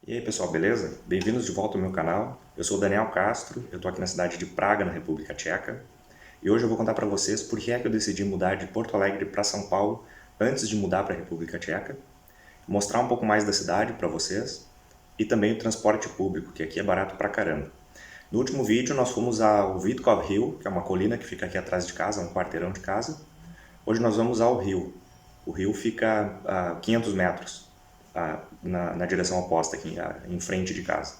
E aí pessoal, beleza? Bem-vindos de volta ao meu canal. Eu sou o Daniel Castro, eu tô aqui na cidade de Praga, na República Tcheca. E hoje eu vou contar para vocês por que é que eu decidi mudar de Porto Alegre para São Paulo antes de mudar para a República Tcheca. Mostrar um pouco mais da cidade para vocês e também o transporte público, que aqui é barato pra caramba. No último vídeo nós fomos ao Vidkov Hill, que é uma colina que fica aqui atrás de casa, um quarteirão de casa. Hoje nós vamos ao rio. O rio fica a 500 metros na direção oposta, aqui em frente de casa.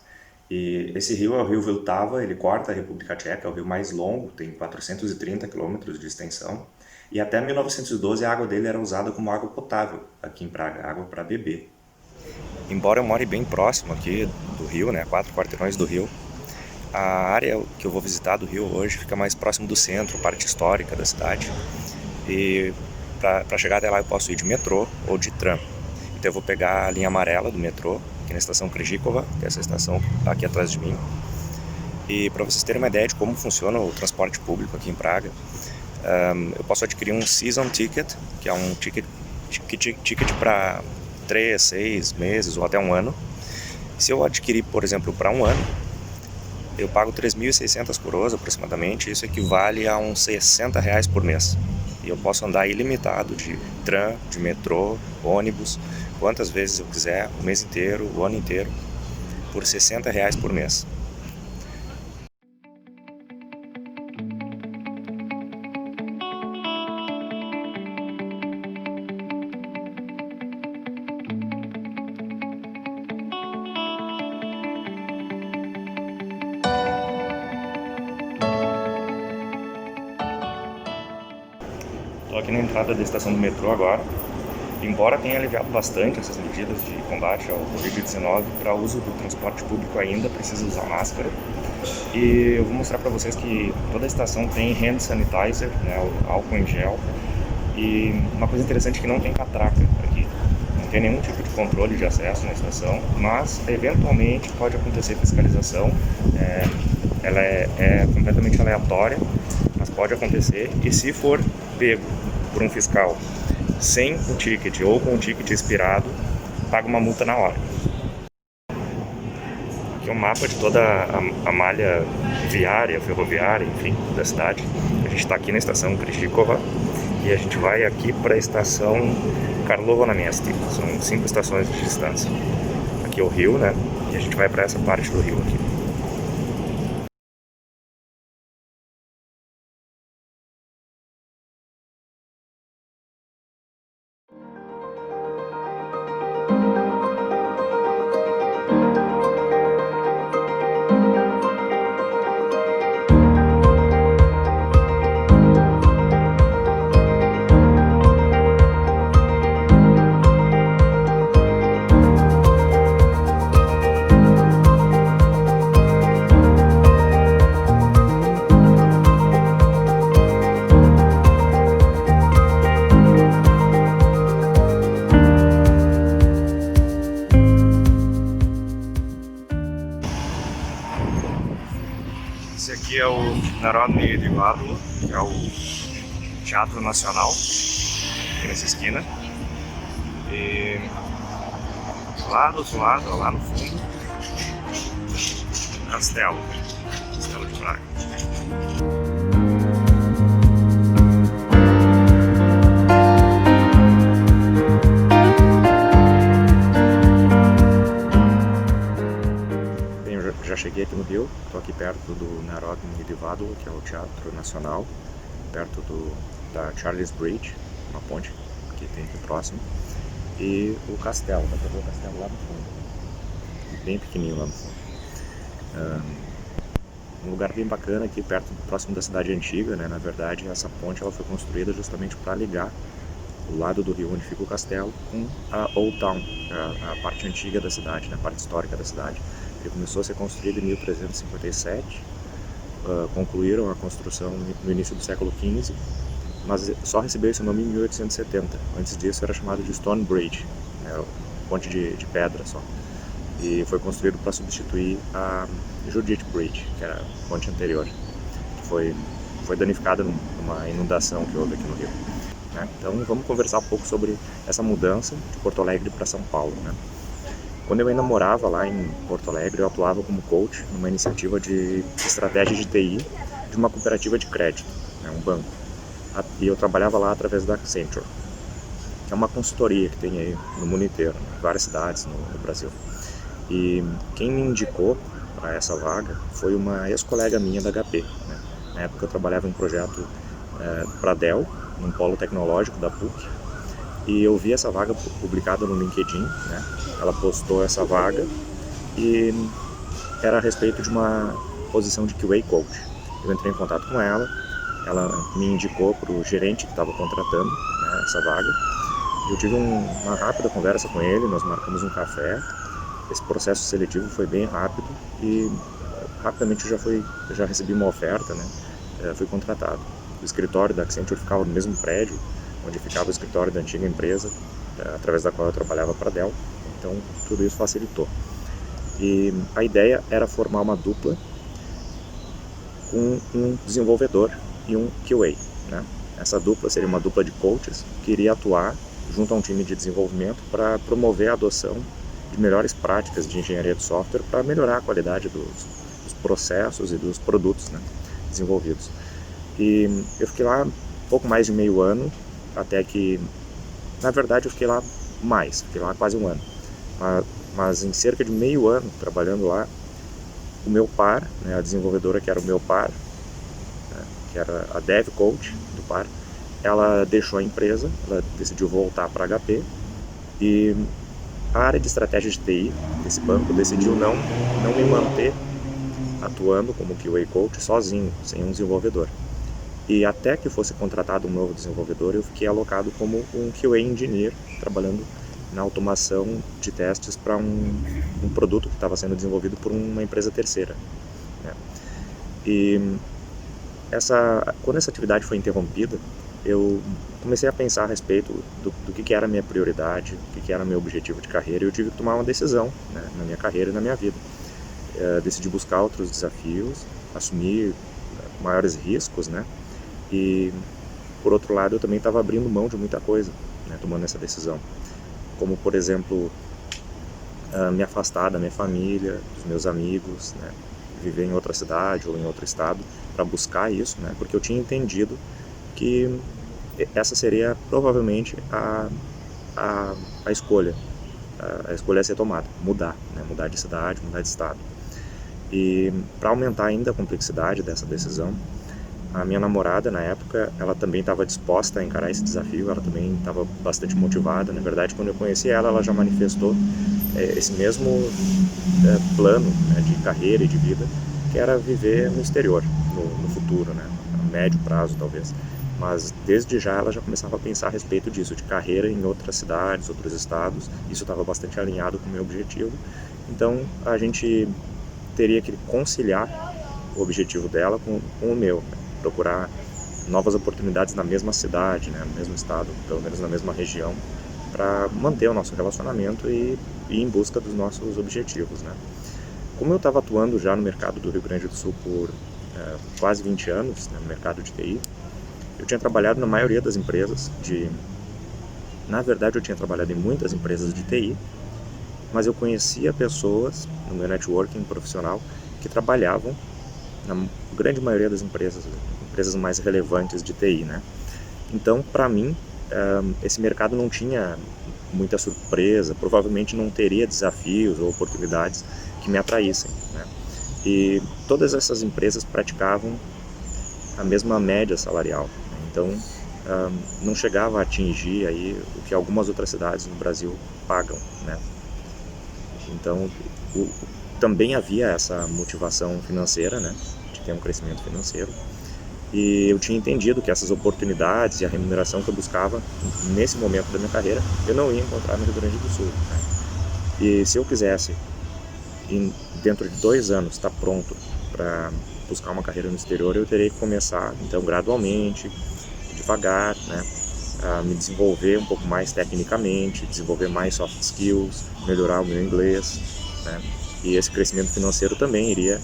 E esse rio é o rio Vltava, ele corta a República Tcheca, é o rio mais longo, tem 430 quilômetros de extensão. E até 1912 a água dele era usada como água potável aqui em Praga, água para beber. Embora eu more bem próximo aqui do rio, né, 4 quarteirões do rio, a área que eu vou visitar do rio hoje fica mais próximo do centro, parte histórica da cidade. E para chegar até lá eu posso ir de metrô ou de tram. Então eu vou pegar a linha amarela do metrô, aqui na estação Kryžíkova, que é essa estação aqui atrás de mim. E para vocês terem uma ideia de como funciona o transporte público aqui em Praga, eu posso adquirir um Season Ticket, que é um ticket para 3, 6 meses ou até um ano. Se eu adquirir, por exemplo, para um ano, eu pago 3.600 coroas aproximadamente, isso equivale a uns R$60 por mês. E eu posso andar ilimitado de tram, de metrô, ônibus, quantas vezes eu quiser, o mês inteiro, o ano inteiro, por R$60 por mês. Estou aqui na entrada da estação do metrô agora. Embora tenha aliviado bastante essas medidas de combate ao Covid-19, para uso do transporte público ainda precisa usar máscara. E eu vou mostrar para vocês que toda a estação tem hand sanitizer, né, o álcool em gel. E uma coisa interessante é que não tem catraca aqui. Não tem nenhum tipo de controle de acesso na estação, mas eventualmente pode acontecer fiscalização. Ela é completamente aleatória, mas pode acontecer. E se for pego por um fiscal sem o ticket ou com o ticket expirado, paga uma multa na hora. Aqui é um mapa de toda a malha viária, ferroviária, enfim, da cidade. A gente está aqui na estação Kryžíkova e a gente vai aqui para a estação Karlovo na Mieste. São 5 estações de distância. Aqui é o rio, né? E a gente vai para essa parte do rio aqui. Esse aqui é o Narodny Divadlo, que é o Teatro Nacional, aqui nessa esquina. E lá do outro lado, lá no fundo, Castelo de Praga. Já cheguei aqui no Rio, estou aqui perto do Narodny Divadlo, que é o Teatro Nacional, perto da Charles Bridge, uma ponte que tem aqui próximo, e o castelo, dá para ver o castelo lá no fundo, bem pequenininho lá no fundo. Um lugar bem bacana aqui perto, próximo da cidade antiga, né? Na verdade essa ponte ela foi construída justamente para ligar o lado do rio onde fica o castelo com a Old Town, a parte antiga da cidade, né? A parte histórica da cidade. Ele começou a ser construído em 1357, concluíram a construção no início do século XV, mas só recebeu esse nome em 1870. Antes disso era chamado de Stone Bridge, né? Ponte de pedra só. E foi construído para substituir a Judith Bridge, que era a ponte anterior, que foi danificada numa inundação que houve aqui no Rio. Né? Então vamos conversar um pouco sobre essa mudança de Porto Alegre para São Paulo. Né? Quando eu ainda morava lá em Porto Alegre, eu atuava como coach numa iniciativa de estratégia de TI de uma cooperativa de crédito, né, um banco. E eu trabalhava lá através da Accenture, que é uma consultoria que tem aí no mundo inteiro, em várias cidades no Brasil. E quem me indicou para essa vaga foi uma ex-colega minha da HP. Né? Na época eu trabalhava em um projeto para a Dell, num polo tecnológico da PUC, e eu vi essa vaga publicada no LinkedIn, né? Ela postou essa vaga e era a respeito de uma posição de QA Coach. Eu entrei em contato com ela me indicou para o gerente que estava contratando, né, essa vaga. Eu tive uma rápida conversa com ele, nós marcamos um café. Esse processo seletivo foi bem rápido e rapidamente eu já recebi uma oferta, né? Fui contratado. O escritório da Accenture ficava no mesmo prédio onde ficava o escritório da antiga empresa, através da qual eu trabalhava para a Dell. Então tudo isso facilitou. E a ideia era formar uma dupla com um desenvolvedor e um QA, né? Essa dupla seria uma dupla de coaches que iria atuar junto a um time de desenvolvimento para promover a adoção de melhores práticas de engenharia de software para melhorar a qualidade dos processos e dos produtos, né, desenvolvidos. E eu fiquei lá pouco mais de meio ano, até que, na verdade, eu fiquei lá fiquei lá quase um ano. Mas em cerca de meio ano trabalhando lá, o meu par, né, a desenvolvedora que era o meu par, né, que era a Dev Coach do par, ela deixou a empresa, ela decidiu voltar para a HP e a área de estratégia de TI desse banco decidiu não me manter atuando como QA Coach sozinho, sem um desenvolvedor. E até que fosse contratado um novo desenvolvedor, eu fiquei alocado como um QA Engineer, trabalhando na automação de testes para um produto que estava sendo desenvolvido por uma empresa terceira, né? E quando essa atividade foi interrompida, eu comecei a pensar a respeito do que era a minha prioridade, o que era meu objetivo de carreira, e eu tive que tomar uma decisão, né, na minha carreira e na minha vida. Decidi buscar outros desafios, assumir maiores riscos, né? E, por outro lado, eu também estava abrindo mão de muita coisa, né, tomando essa decisão. Como, por exemplo, me afastar da minha família, dos meus amigos, né, viver em outra cidade ou em outro estado para buscar isso, né, porque eu tinha entendido que essa seria provavelmente a escolha, a escolha a ser tomada, mudar, né, mudar de cidade, mudar de estado. E para aumentar ainda a complexidade dessa decisão, a minha namorada, na época, ela também estava disposta a encarar esse desafio, ela também estava bastante motivada. Na verdade, quando eu conheci ela, ela já manifestou esse mesmo plano, né, de carreira e de vida, que era viver no exterior, no futuro, né, a médio prazo talvez. Mas desde já ela já começava a pensar a respeito disso, de carreira em outras cidades, outros estados. Isso estava bastante alinhado com o meu objetivo. Então a gente teria que conciliar o objetivo dela com o meu, né? Procurar novas oportunidades na mesma cidade, né, no mesmo estado, pelo menos na mesma região, para manter o nosso relacionamento e ir em busca dos nossos objetivos, né. Como eu estava atuando já no mercado do Rio Grande do Sul por quase 20 anos, né, no mercado de TI, eu tinha trabalhado na maioria das empresas na verdade eu tinha trabalhado em muitas empresas de TI, mas eu conhecia pessoas no meu networking profissional que trabalhavam na grande maioria das empresas mais relevantes de TI, né? Então, para mim, esse mercado não tinha muita surpresa, provavelmente não teria desafios ou oportunidades que me atraíssem, né? E todas essas empresas praticavam a mesma média salarial, né? Então, não chegava a atingir aí o que algumas outras cidades no Brasil pagam, né? Então, também havia essa motivação financeira, né, de ter um crescimento financeiro, e eu tinha entendido que essas oportunidades e a remuneração que eu buscava nesse momento da minha carreira, eu não ia encontrar no Rio Grande do Sul, né? E se eu quisesse, dentro de 2 anos, estar pronto para buscar uma carreira no exterior, eu teria que começar, então, gradualmente, devagar, né, a me desenvolver um pouco mais tecnicamente, desenvolver mais soft skills, melhorar o meu inglês, né? E esse crescimento financeiro também iria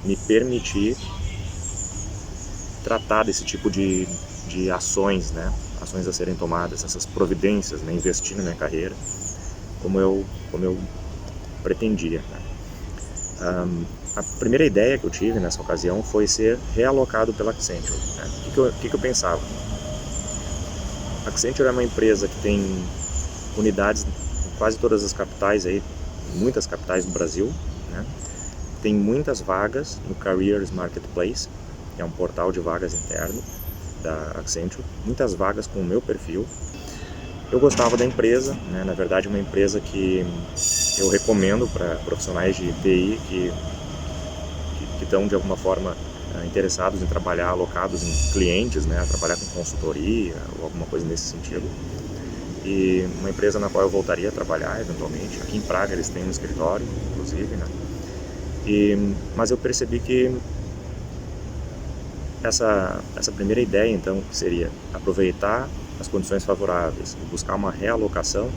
me permitir tratar desse tipo de ações, né? Ações a serem tomadas, essas providências, né? Investir na minha carreira, como eu como eu pretendia, né? A primeira ideia que eu tive nessa ocasião foi ser realocado pela Accenture, né? O que eu pensava? A Accenture é uma empresa que tem unidades em quase todas as capitais, aí, muitas capitais do Brasil, né? Tem muitas vagas no Careers Marketplace, que é um portal de vagas interno da Accenture, muitas vagas com o meu perfil. Eu gostava da empresa, né? Na verdade, uma empresa que eu recomendo para profissionais de TI que estão de alguma forma interessados em trabalhar alocados em clientes, né? Trabalhar com consultoria ou alguma coisa nesse sentido. E uma empresa na qual eu voltaria a trabalhar eventualmente. Aqui em Praga eles têm um escritório, inclusive, né? Mas eu percebi que essa primeira ideia, então, que seria aproveitar as condições favoráveis e buscar uma realocação,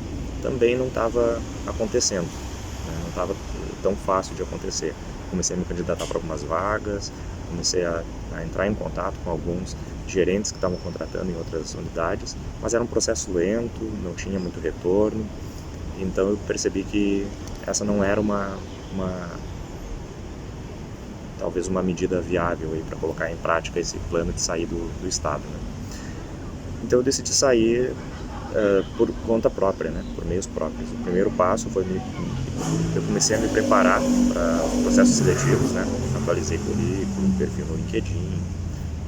também não estava acontecendo, né? Não estava tão fácil de acontecer. Comecei a me candidatar para algumas vagas, comecei a entrar em contato com alguns gerentes que estavam contratando em outras unidades, mas era um processo lento, não tinha muito retorno, então eu percebi que essa não era talvez uma medida viável para colocar em prática esse plano de sair do estado, né? Então eu decidi sair por conta própria, né? Por meios próprios. O primeiro passo foi eu comecei a me preparar para os processos seletivos, né? Atualizei currículo, perfil no LinkedIn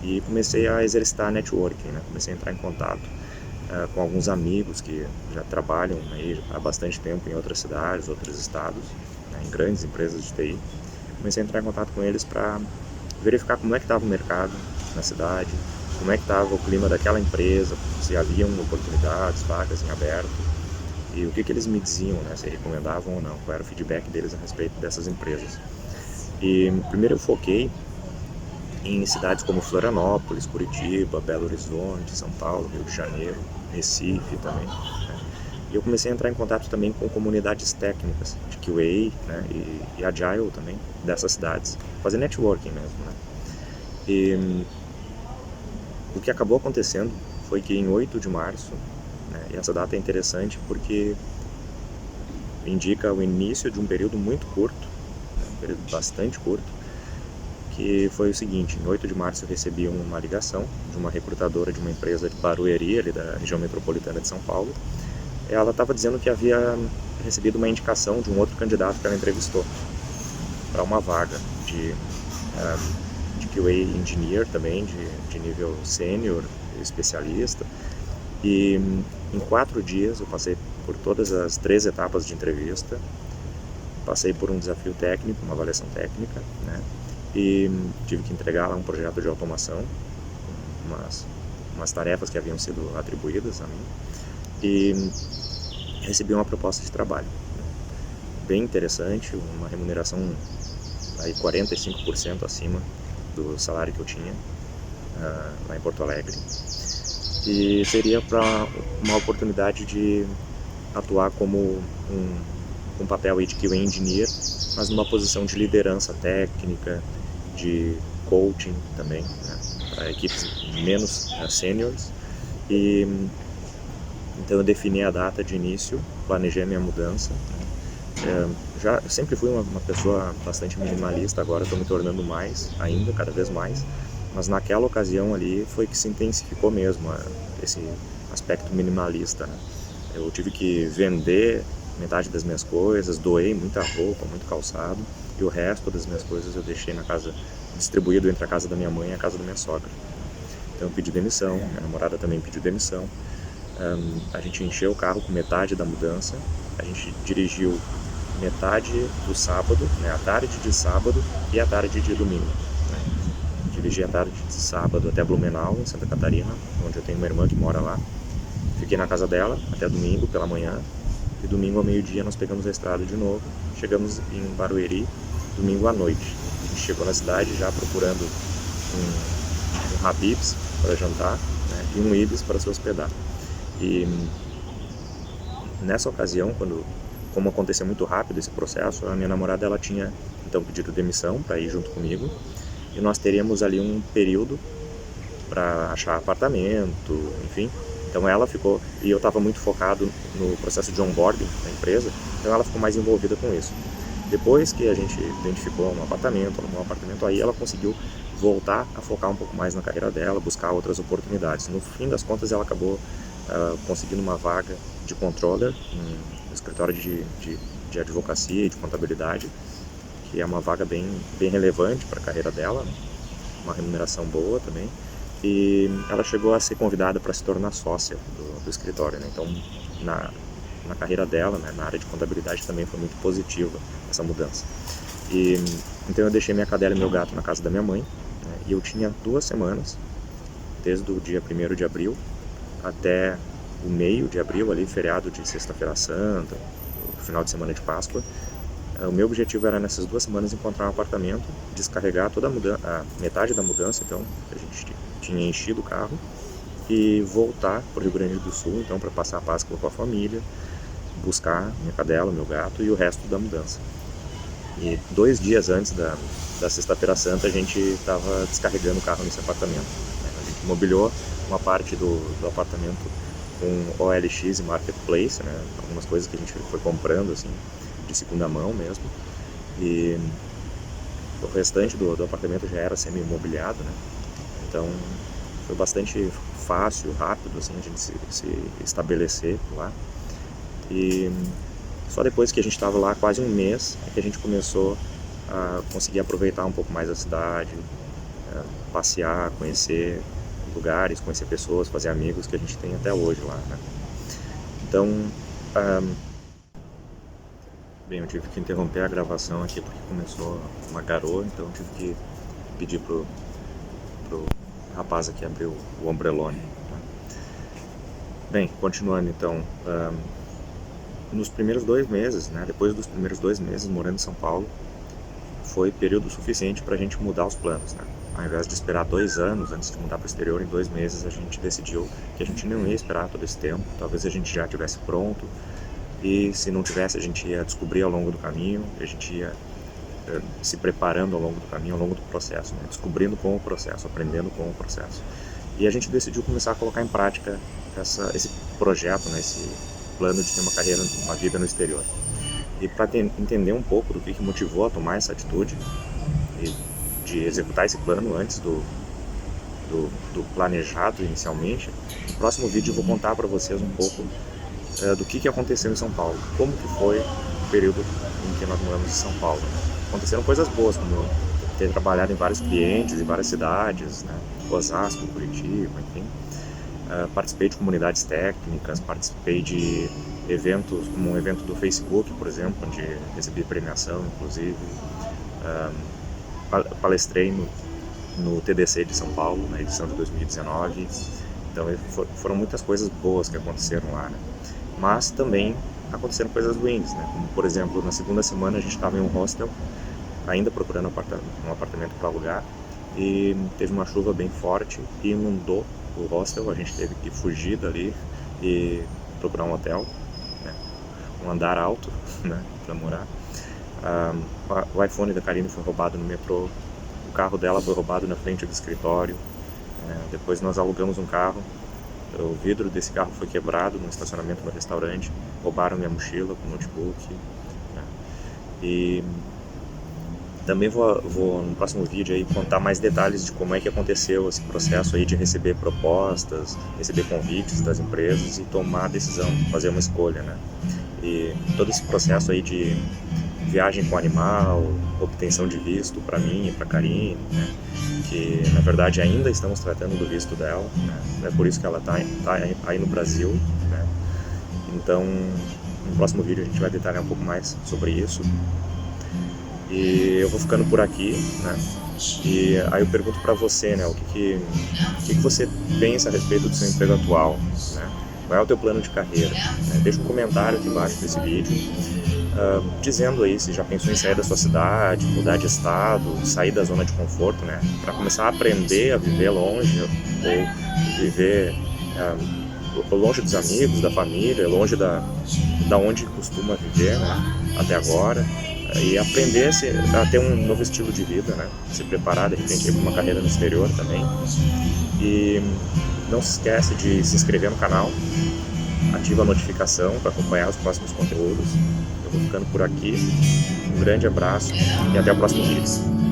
e comecei a exercitar networking, né? Comecei a entrar em contato com alguns amigos que já trabalham aí há bastante tempo em outras cidades, outros estados, né? Em grandes empresas de TI. Comecei a entrar em contato com eles para verificar como é que estava o mercado na cidade, como é que estava o clima daquela empresa, se haviam oportunidades, vagas em aberto, e o que eles me diziam, né, se recomendavam ou não, qual era o feedback deles a respeito dessas empresas. E primeiro eu foquei em cidades como Florianópolis, Curitiba, Belo Horizonte, São Paulo, Rio de Janeiro, Recife também, né? E eu comecei a entrar em contato também com comunidades técnicas de QA, né, e Agile também, dessas cidades, fazer networking mesmo, né? E o que acabou acontecendo foi que em 8 de março, né, e essa data é interessante porque indica o início de um período muito curto, né, um período bastante curto, que foi o seguinte: em 8 de março eu recebi uma ligação de uma recrutadora de uma empresa de Barueri, ali da região metropolitana de São Paulo. Ela estava dizendo que havia recebido uma indicação de um outro candidato que ela entrevistou para uma vaga de QA Engineer também, de nível sênior, especialista. E em 4 dias eu passei por todas as 3 etapas de entrevista, passei por um desafio técnico, uma avaliação técnica, né? E tive que entregar lá um projeto de automação, umas tarefas que haviam sido atribuídas a mim, e recebi uma proposta de trabalho, né? Bem interessante, uma remuneração aí 45% acima do salário que eu tinha lá em Porto Alegre, e seria para uma oportunidade de atuar como um papel aí de QA Engineer, mas numa posição de liderança técnica, de coaching também, né, para equipes menos seniors. E então eu defini a data de início, planejei a minha mudança, né. Eu sempre fui uma pessoa bastante minimalista, agora estou me tornando mais ainda, cada vez mais, mas naquela ocasião ali foi que se intensificou mesmo esse aspecto minimalista, né. Eu tive que vender metade das minhas coisas, doei muita roupa, muito calçado, e o resto das minhas coisas eu deixei na casa, distribuído entre a casa da minha mãe e a casa da minha sogra. Então eu pedi demissão, minha namorada também pediu demissão. A gente encheu o carro com metade da mudança, a gente dirigiu metade do sábado, né, a tarde de sábado e a tarde de domingo, né. Dirigi a tarde de sábado até Blumenau, em Santa Catarina, onde eu tenho uma irmã que mora lá. Fiquei na casa dela até domingo pela manhã, e domingo ao meio-dia nós pegamos a estrada de novo, chegamos em Barueri domingo à noite. A gente chegou na cidade já procurando um Habib's para jantar, né, e um Ibis para se hospedar. E nessa ocasião, como aconteceu muito rápido esse processo, a minha namorada ela tinha então pedido demissão para ir junto comigo, e nós teríamos ali um período para achar apartamento, enfim. Então ela ficou, e eu estava muito focado no processo de onboarding da empresa, então ela ficou mais envolvida com isso. Depois que a gente identificou um apartamento, aí ela conseguiu voltar a focar um pouco mais na carreira dela, buscar outras oportunidades. No fim das contas, ela acabou conseguindo uma vaga de controller no escritório de advocacia e de contabilidade, que é uma vaga bem relevante para a carreira dela, né? Uma remuneração boa também. E ela chegou a ser convidada para se tornar sócia do escritório, né? Então, na carreira dela, né, na área de contabilidade também foi muito positiva essa mudança. E então eu deixei minha cadela e meu gato na casa da minha mãe, né, e eu tinha 2 semanas, desde o dia 1º de abril até o meio de abril, ali, feriado de Sexta-feira Santa, o final de semana de Páscoa. O meu objetivo era nessas 2 semanas encontrar um apartamento, descarregar toda a metade da mudança, então a gente tinha enchido o carro, e voltar para o Rio Grande do Sul, então, para passar a Páscoa com a família, buscar minha cadela, meu gato e o resto da mudança. E 2 dias antes da Sexta-feira Santa, a gente estava descarregando o carro nesse apartamento, né? A gente mobiliou uma parte do apartamento com OLX e Marketplace, né? Algumas coisas que a gente foi comprando, assim, de segunda mão mesmo. E o restante do apartamento já era semi-imobiliado, né? Então foi bastante fácil, rápido, assim, a gente se estabelecer lá. E só depois que a gente estava lá quase um mês é que a gente começou a conseguir aproveitar um pouco mais a cidade, passear, conhecer lugares, conhecer pessoas, fazer amigos que a gente tem até hoje lá, né? Então, bem, eu tive que interromper a gravação aqui porque começou uma garoa, então eu tive que pedir pro rapaz aqui abrir o ombrelone, né? Bem, continuando então, nos primeiros 2 meses, né, depois dos primeiros 2 meses morando em São Paulo, foi período suficiente para a gente mudar os planos, né? Ao invés de esperar 2 anos antes de mudar para o exterior, em 2 meses a gente decidiu que a gente não ia esperar todo esse tempo, talvez a gente já estivesse pronto, e se não tivesse a gente ia descobrir ao longo do caminho, a gente ia se preparando ao longo do caminho, ao longo do processo, né? Descobrindo com o processo, aprendendo com o processo. E a gente decidiu começar a colocar em prática esse projeto, né? Esse plano de ter uma carreira, uma vida no exterior. E para entender um pouco do que motivou a tomar essa atitude e de executar esse plano antes do planejado inicialmente, no próximo vídeo eu vou contar para vocês um pouco do que aconteceu em São Paulo, como que foi o período em que nós moramos em São Paulo. Aconteceram coisas boas, como ter trabalhado em vários clientes, em várias cidades, né? Osasco, Curitiba, enfim. Participei de comunidades técnicas, participei de eventos, como um evento do Facebook, por exemplo, onde recebi premiação, inclusive. Palestrei no TDC de São Paulo, na edição de 2019. Então foram muitas coisas boas que aconteceram lá, né? Mas também aconteceram coisas ruins, né? Como, por exemplo, na segunda semana a gente estava em um hostel, ainda procurando um apartamento para alugar, e teve uma chuva bem forte e inundou o hostel. A gente teve que fugir dali e procurar um hotel, né? Um andar alto, né? Para morar. O iPhone da Karine foi roubado no metrô, o carro dela foi roubado na frente do escritório. Depois nós alugamos um carro, o vidro desse carro foi quebrado no estacionamento do restaurante, roubaram minha mochila com notebook, né? E também vou no próximo vídeo aí contar mais detalhes de como é que aconteceu esse processo aí de receber propostas, receber convites das empresas e tomar a decisão, fazer uma escolha, né? E todo esse processo aí de viagem com animal, obtenção de visto para mim e para Karine, né? Que na verdade ainda estamos tratando do visto dela, né? É por isso que ela tá aí no Brasil, né? Então no próximo vídeo a gente vai detalhar um pouco mais sobre isso. E eu vou ficando por aqui, né? E aí eu pergunto para você, né? O que você pensa a respeito do seu emprego atual, né? Qual é o teu plano de carreira, né? Deixa um comentário aqui embaixo desse vídeo, dizendo aí se já pensou em sair da sua cidade, mudar de estado, sair da zona de conforto, né? Para começar a aprender a viver longe, ou viver longe dos amigos, da família, longe da onde costuma viver, né? Até agora. E aprender a ter um novo estilo de vida, né? Se preparar de repente para uma carreira no exterior também. E não se esquece de se inscrever no canal, ativa a notificação para acompanhar os próximos conteúdos. Eu vou ficando por aqui, um grande abraço e até o próximo vídeo.